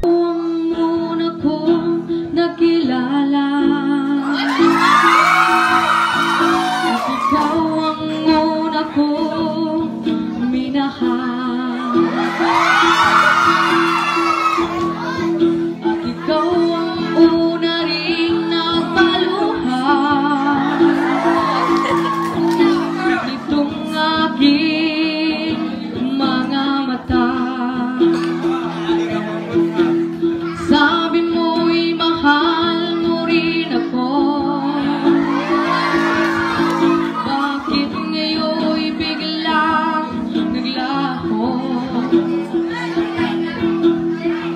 Ang una kong nakilala at ikaw ang una kong minahal. At ikaw ang una ring nagpaluhan nitong aking mga mata. Sabi mo'y mahal mo rin ako. Bakit ngayon'y biglang naglaho?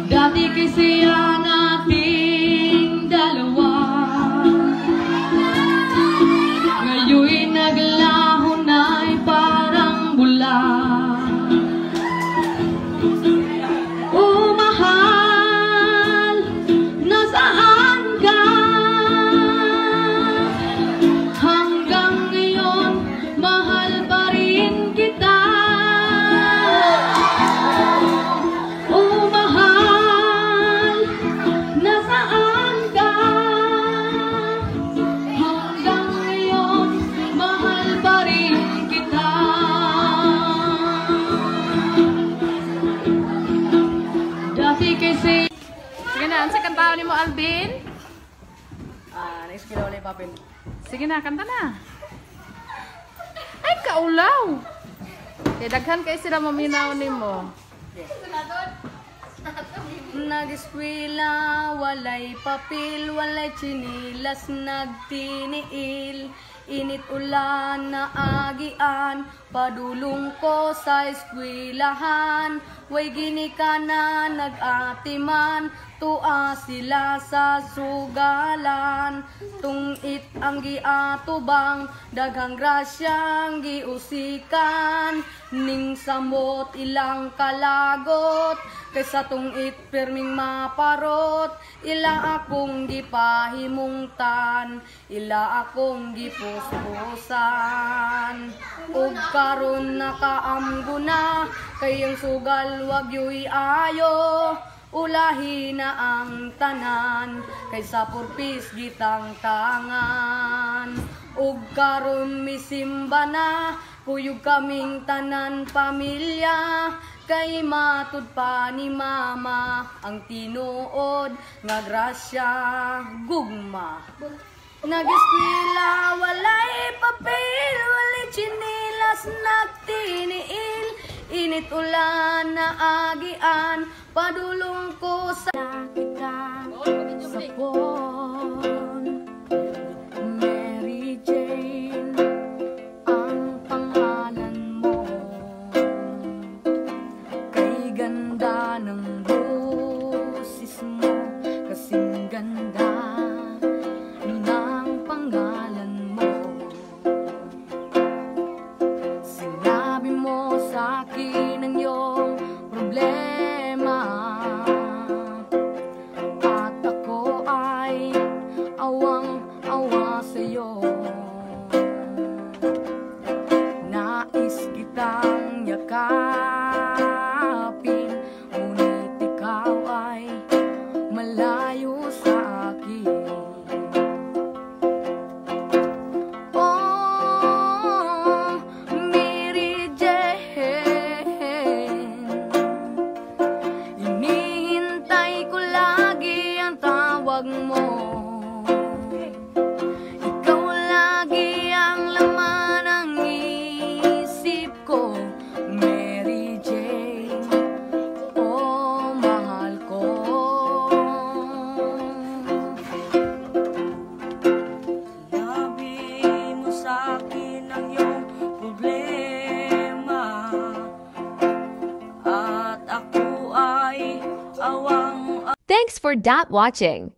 Dati kasi nating dalawa, ngayon'y naglaho na'y parang bula. Oh mahal, nasaan ka? Hanggang ngayon, mahal pa rin kita. Oh mahal, nasaan ka? Hanggang ngayon, mahal pa rin kita. Dati kasi... Sige na, sa kantaon ni mo, Alvin. Next kilo ulit, Papin. Sige na, kanta na. Ay, kaulaw. Kaya daghan kayo sila maminaw ni mo. Nag-eskwela, walay papel, walay chinilas, nagtiniil. Init ulan na agian, padulong ko sa eskwelahan. Way gini ka na nag-atiman, tua sila sa sugalan. Tungit ang giatubang, daghang grasyang giusikan. Ning samot ilang kalagot, kaysa tungit perming maparot. Ila akong gipahimungtan, ila akong gipuspusan. Ug karon nakaamgo na, kayang sugal wag yo'y ayo. Ulahi na ang tanan, kaysa purpis gitang tangan. Ug karon misimba na, kuyog kaming tanan pamilya. Kay matud pa ni mama, ang tinuod nga grasya gugma. Nag-eskwela, walay papel, walay chinilas, nagtiniil. Init ulan na agian, padulong ko sa kita sa pon. Mary Jane ang pangalan mo, kay ganda ng boses mo, kasing ganda ng pangalan mo. Sinabi mo sa akin ang iyong problema, at ako ay awang-awa sa'yo. Nais kitang yakapin, ngunit ikaw ay malayo sa akin. Oh, Mary Jane, hinihintay ko lagi ang tawag mo. Ikaw lagi ang laman ng isip ko, Mary Jane. Oh, mahal ko. Sabi mo sa akin ang iyong problema, at ako ay awang. Thanks for watching.